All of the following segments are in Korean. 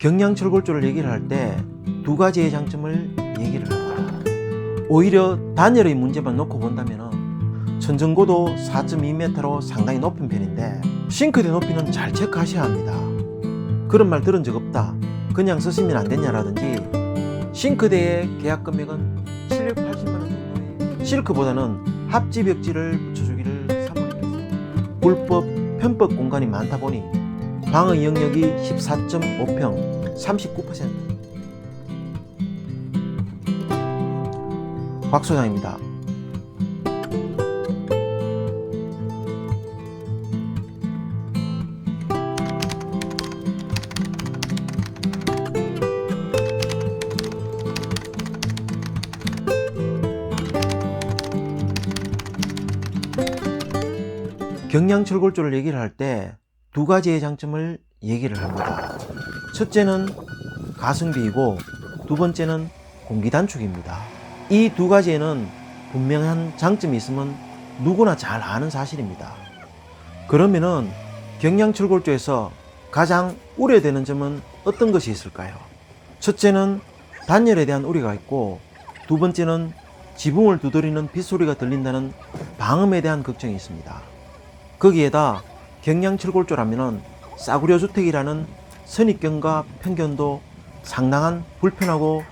경량철골조를 얘기를 할 때 두 가지의 장점을 얘기를 합니다. 오히려 단열의 문제만 놓고 본다면 천정고도 4.2m로 상당히 높은 편인데 싱크대 높이는 잘 체크하셔야 합니다. 그런 말 들은 적 없다, 그냥 쓰시면 안 되냐라든지, 싱크대의 계약 금액은 780만원 정도의 실크보다는 합지 벽지를 붙여주기를 사모님께서 불법 편법 공간이 많다 보니 방의 영역이 14.5평 39%. 박 소장입니다. 경량철골조를 얘기를 할 때 두 가지의 장점을 얘기를 합니다. 첫째는 가성비이고 두 번째는 공기 단축입니다. 이 두 가지에는 분명한 장점이 있으면 누구나 잘 아는 사실입니다. 그러면은 경량철골조에서 가장 우려되는 점은 어떤 것이 있을까요? 첫째는 단열에 대한 우려가 있고, 두 번째는 지붕을 두드리는 빗소리가 들린다는 방음에 대한 걱정이 있습니다. 거기에다 경량철골조라면은 싸구려 주택이라는 선입견과 편견도 상당한 불편하고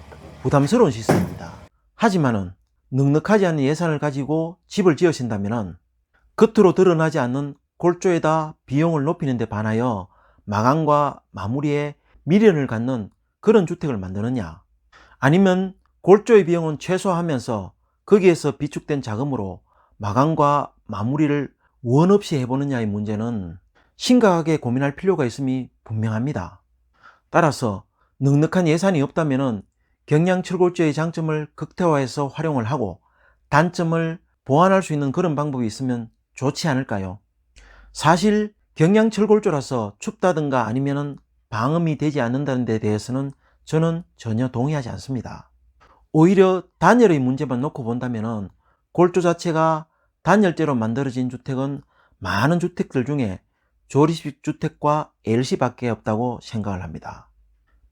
부담스러운 시스템입니다. 하지만은 넉넉하지 않은 예산을 가지고 집을 지으신다면은 겉으로 드러나지 않는 골조에다 비용을 높이는 데 반하여 마감과 마무리에 미련을 갖는 그런 주택을 만드느냐, 아니면 골조의 비용은 최소화하면서 거기에서 비축된 자금으로 마감과 마무리를 원 없이 해보느냐의 문제는 심각하게 고민할 필요가 있음이 분명합니다. 따라서 넉넉한 예산이 없다면 경량철골조의 장점을 극대화해서 활용을 하고 단점을 보완할 수 있는 그런 방법이 있으면 좋지 않을까요? 사실 경량철골조라서 춥다든가 아니면 방음이 되지 않는다는 데 대해서는 저는 전혀 동의하지 않습니다. 오히려 단열의 문제만 놓고 본다면 골조 자체가 단열재로 만들어진 주택은 많은 주택들 중에 조립식 주택과 L씨밖에 없다고 생각을 합니다.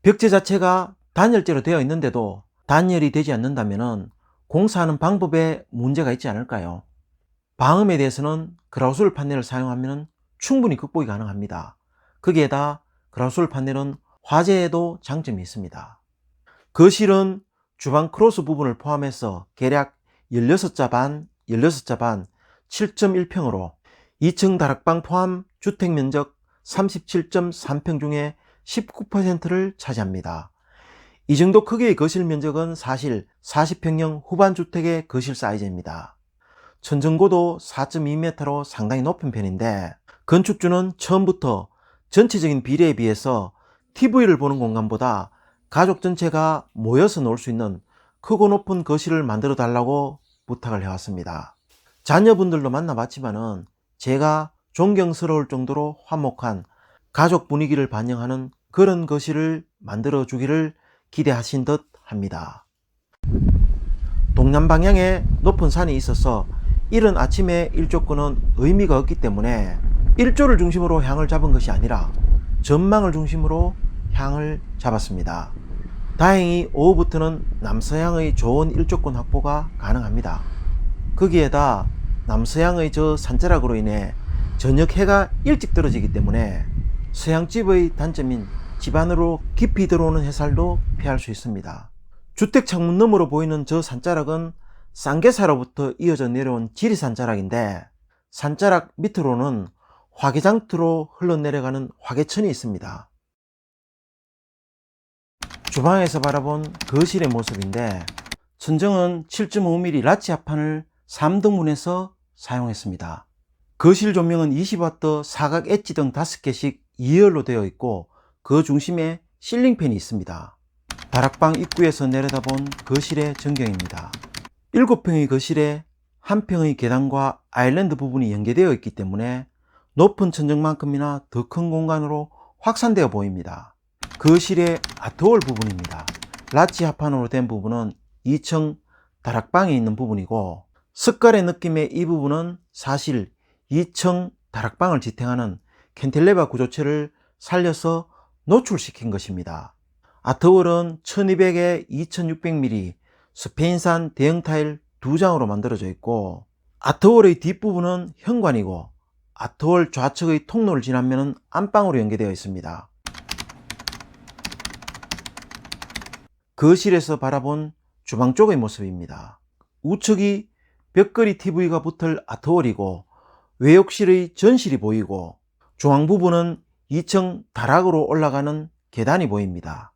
벽체 자체가 단열재로 되어 있는데도 단열이 되지 않는다면 공사하는 방법에 문제가 있지 않을까요? 방음에 대해서는 그라우솔 판넬을 사용하면 충분히 극복이 가능합니다. 거기에다 그라우솔 판넬은 화재에도 장점이 있습니다. 거실은 주방 크로스 부분을 포함해서 대략 16자 반, 16자 반 7.1평으로 2층 다락방 포함 주택면적 37.3평 중에 19%를 차지합니다. 이 정도 크기의 거실 면적은 사실 40평형 후반 주택의 거실 사이즈입니다. 천정고도 4.2m로 상당히 높은 편인데 건축주는 처음부터 전체적인 비례에 비해서 TV를 보는 공간보다 가족 전체가 모여서 놀 수 있는 크고 높은 거실을 만들어 달라고 부탁을 해왔습니다. 자녀분들도 만나봤지만은 제가 존경스러울 정도로 화목한 가족 분위기를 반영하는 그런 거실을 만들어 주기를 기대하신 듯 합니다. 동남 방향에 높은 산이 있어서 이른 아침에 일조권은 의미가 없기 때문에 일조를 중심으로 향을 잡은 것이 아니라 전망을 중심으로 향을 잡았습니다. 다행히 오후부터는 남서향의 좋은 일조권 확보가 가능합니다. 거기에다 남서향의 저 산자락으로 인해 저녁 해가 일찍 떨어지기 때문에 서양집의 단점인 집 안으로 깊이 들어오는 햇살도 피할 수 있습니다. 주택 창문 너머로 보이는 저 산자락은 쌍계사로부터 이어져 내려온 지리산자락인데 산자락 밑으로는 화개장터로 흘러내려가는 화개천이 있습니다. 주방에서 바라본 거실의 모습인데 천정은 7.5mm 라치 합판을 3등분해서 사용했습니다. 거실 조명은 20W 사각 엣지 등 5개씩 2열로 되어 있고 그 중심에 실링팬이 있습니다. 다락방 입구에서 내려다본 거실의 전경입니다. 7평의 거실에 1평의 계단과 아일랜드 부분이 연계되어 있기 때문에 높은 천정만큼이나 더 큰 공간으로 확산되어 보입니다. 거실의 아트홀 부분입니다. 라치 합판으로 된 부분은 2층 다락방에 있는 부분이고 석가래 느낌의 이 부분은 사실 2층 다락방을 지탱하는 캔틸레바 구조체를 살려서 노출시킨 것입니다. 아트월은 1200에 2600mm 스페인산 대형 타일 2장으로 만들어져 있고, 아트월의 뒷부분은 현관이고 아트월 좌측의 통로를 지나면 안방으로 연계되어 있습니다. 거실에서 바라본 주방 쪽의 모습입니다. 우측이 벽걸이 TV가 붙을 아트월이고 외욕실의 전실이 보이고, 중앙 부분은 2층 다락으로 올라가는 계단이 보입니다.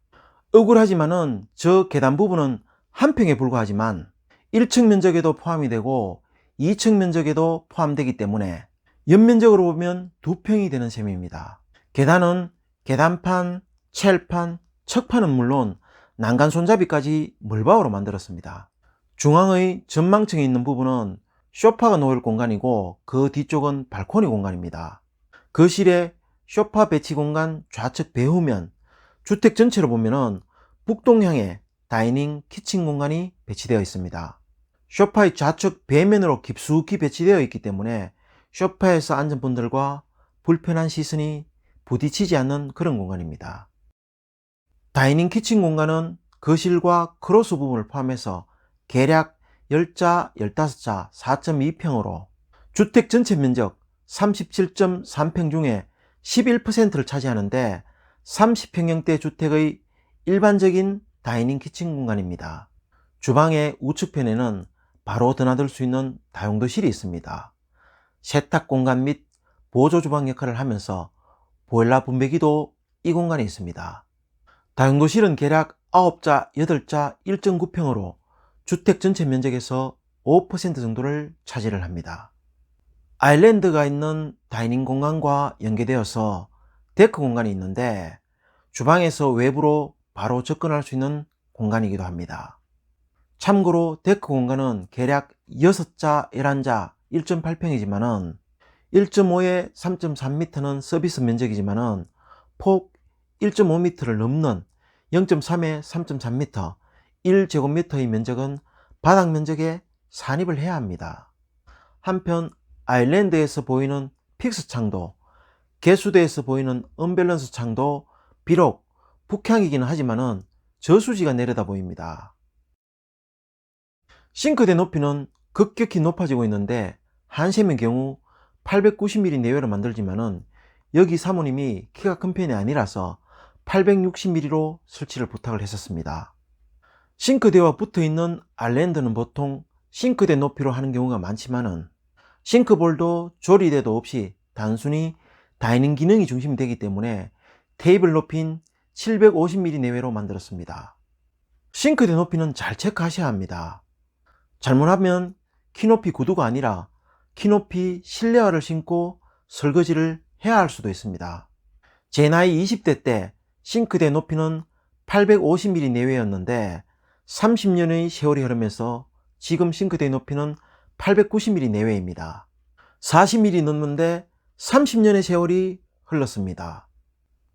억울하지만은 저 계단 부분은 한 평에 불과하지만 1층 면적에도 포함이 되고 2층 면적에도 포함되기 때문에 연면적으로 보면 2평이 되는 셈입니다. 계단은 계단판, 첼판, 척판은 물론 난간 손잡이까지 물바우로 만들었습니다. 중앙의 전망층에 있는 부분은 소파가 놓을 공간이고 그 뒤쪽은 발코니 공간입니다. 거실에 소파 배치 공간 좌측 배후면, 주택 전체로 보면은 북동향의 다이닝 키친 공간이 배치되어 있습니다. 소파의 좌측 배면으로 깊숙이 배치되어 있기 때문에 소파에서 앉은 분들과 불편한 시선이 부딪히지 않는 그런 공간입니다. 다이닝 키친 공간은 거실과 크로스 부분을 포함해서 계략 10자, 15자, 4.2평으로 주택 전체 면적 37.3평 중에 11%를 차지하는데 30평형대 주택의 일반적인 다이닝 키친 공간입니다. 주방의 우측편에는 바로 드나들 수 있는 다용도실이 있습니다. 세탁 공간 및 보조 주방 역할을 하면서 보일러 분배기도 이 공간에 있습니다. 다용도실은 대략 9자, 8자, 1.9평으로 주택 전체 면적에서 5% 정도를 차지를 합니다. 아일랜드가 있는 다이닝 공간과 연계되어서 데크 공간이 있는데 주방에서 외부로 바로 접근할 수 있는 공간이기도 합니다. 참고로 데크 공간은 대략 6자, 11자, 1.8평이지만은 1.5에 3.3m는 서비스 면적이지만은 폭 1.5m를 넘는 0.3에 3.3m, 1제곱미터의 면적은 바닥 면적에 산입을 해야 합니다. 한편 아일랜드에서 보이는 픽스 창도, 개수대에서 보이는 언밸런스 창도 비록 북향이기는 하지만은 저수지가 내려다 보입니다. 싱크대 높이는 급격히 높아지고 있는데 한샘의 경우 890mm 내외로 만들지만은 여기 사모님이 키가 큰 편이 아니라서 860mm로 설치를 부탁을 했었습니다. 싱크대와 붙어있는 아일랜드는 보통 싱크대 높이로 하는 경우가 많지만은 싱크볼도 조리대도 없이 단순히 다이닝 기능이 중심이 되기 때문에 테이블 높이인 750mm 내외로 만들었습니다. 싱크대 높이는 잘 체크하셔야 합니다. 잘못하면 키높이 구두가 아니라 키높이 실내화를 신고 설거지를 해야 할 수도 있습니다. 제 나이 20대 때 싱크대 높이는 850mm 내외였는데 30년의 세월이 흐르면서 지금 싱크대 높이는 890mm 내외입니다. 40mm 넘는데 30년의 세월이 흘렀습니다.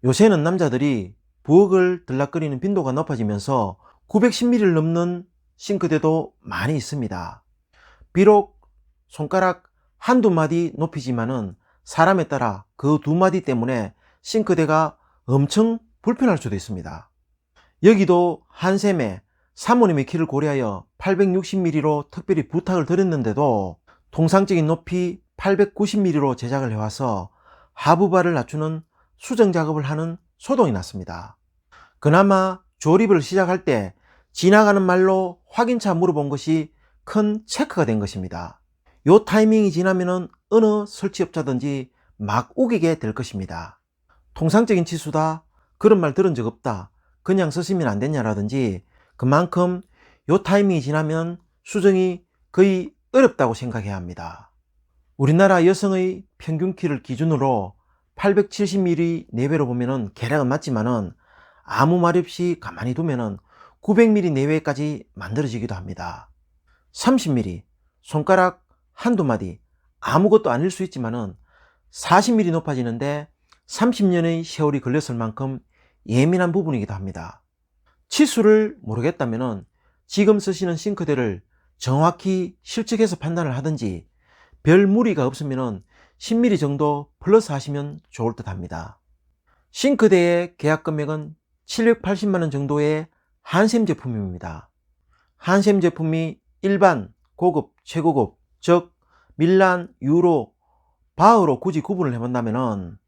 요새는 남자들이 부엌을 들락거리는 빈도가 높아지면서 910mm를 넘는 싱크대도 많이 있습니다. 비록 손가락 한두 마디 높이지만은 사람에 따라 그 두 마디 때문에 싱크대가 엄청 불편할 수도 있습니다. 여기도 한샘에 사모님의 키를 고려하여 860mm로 특별히 부탁을 드렸는데도 통상적인 높이 890mm로 제작을 해와서 하부발을 낮추는 수정 작업을 하는 소동이 났습니다. 그나마 조립을 시작할 때 지나가는 말로 확인차 물어본 것이 큰 체크가 된 것입니다. 요 타이밍이 지나면은 어느 설치업자든지 막 우기게 될 것입니다. 통상적인 치수다, 그런 말 들은 적 없다, 그냥 쓰시면 안 됐냐라든지, 그만큼 요 타이밍이 지나면 수정이 거의 어렵다고 생각해야 합니다. 우리나라 여성의 평균 키를 기준으로 870mm 내외로 보면은 계략은 맞지만은 아무 말 없이 가만히 두면은 900mm 내외까지 만들어지기도 합니다. 30mm, 손가락 한두 마디, 아무것도 아닐 수 있지만은 40mm 높아지는데 30년의 세월이 걸렸을 만큼 예민한 부분이기도 합니다. 치수를 모르겠다면은 지금 쓰시는 싱크대를 정확히 실측해서 판단을 하든지 별 무리가 없으면은 10mm 정도 플러스 하시면 좋을 듯 합니다. 싱크대의 계약 금액은 780만원 정도의 한샘 제품입니다. 한샘 제품이 일반, 고급, 최고급, 즉 밀란, 유로, 바흐로 굳이 구분을 해본다면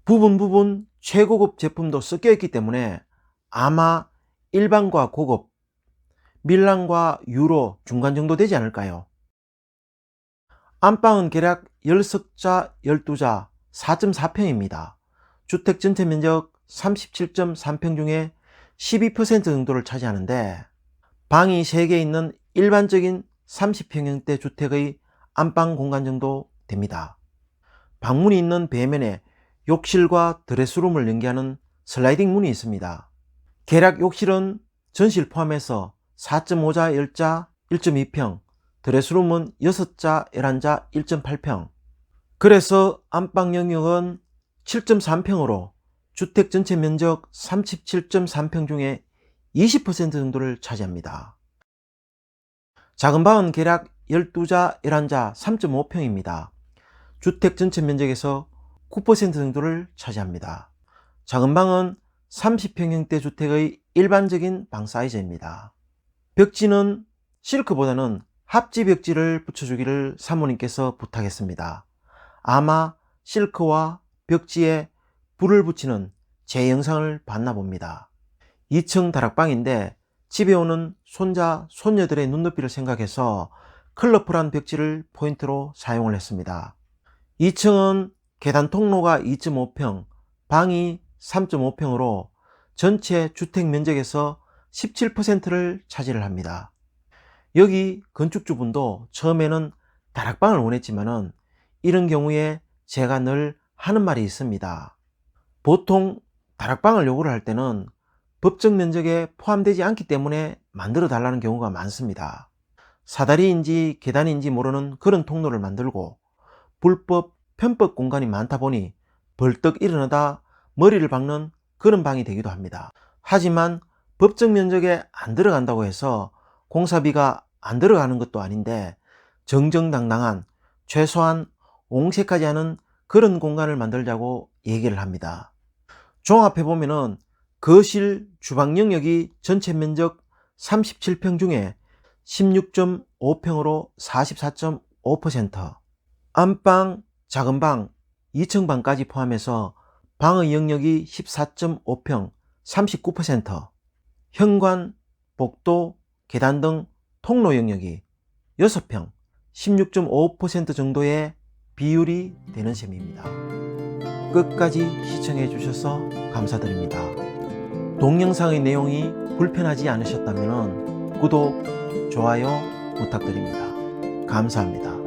부분 최고급 제품도 섞여 있기 때문에 아마 일반과 고급, 밀란과 유로 중간 정도 되지 않을까요? 안방은 대략 10석자, 12자, 4.4평입니다. 주택 전체 면적 37.3평 중에 12% 정도를 차지하는데 방이 3개 있는 일반적인 30평형대 주택의 안방 공간 정도 됩니다. 방문이 있는 배면에 욕실과 드레스룸을 연계하는 슬라이딩 문이 있습니다. 개략 욕실은 전실 포함해서 4.5자 10자 1.2평, 드레스룸은 6자 11자 1.8평. 그래서 안방 영역은 7.3평으로 주택 전체 면적 37.3평 중에 20% 정도를 차지합니다. 작은 방은 개략 12자 11자 3.5평입니다. 주택 전체 면적에서 9% 정도를 차지합니다. 작은 방은 30평형대 주택의 일반적인 방 사이즈입니다. 벽지는 실크보다는 합지 벽지를 붙여주기를 사모님께서 부탁했습니다. 아마 실크와 벽지에 불을 붙이는 제 영상을 봤나 봅니다. 2층 다락방인데 집에 오는 손자, 손녀들의 눈높이를 생각해서 컬러풀한 벽지를 포인트로 사용을 했습니다. 2층은 계단 통로가 2.5평, 방이 3.5평으로 전체 주택 면적에서 17%를 차지를 합니다. 여기 건축주분도 처음에는 다락방을 원했지만은 이런 경우에 제가 늘 하는 말이 있습니다. 보통 다락방을 요구를 할 때는 법정 면적에 포함되지 않기 때문에 만들어 달라는 경우가 많습니다. 사다리인지 계단인지 모르는 그런 통로를 만들고 불법 편법 공간이 많다 보니 벌떡 일어나다 머리를 박는 그런 방이 되기도 합니다. 하지만 법정 면적에 안 들어간다고 해서 공사비가 안 들어가는 것도 아닌데 정정당당한 최소한 옹색하지 않은 그런 공간을 만들자고 얘기를 합니다. 종합해보면은 거실, 주방 영역이 전체 면적 37평 중에 16.5평으로 44.5%, 안방, 작은 방, 2층 방까지 포함해서 방의 영역이 14.5평, 39%, 현관, 복도, 계단 등 통로 영역이 6평, 16.5% 정도의 비율이 되는 셈입니다. 끝까지 시청해 주셔서 감사드립니다. 동영상의 내용이 불편하지 않으셨다면 구독, 좋아요 부탁드립니다. 감사합니다.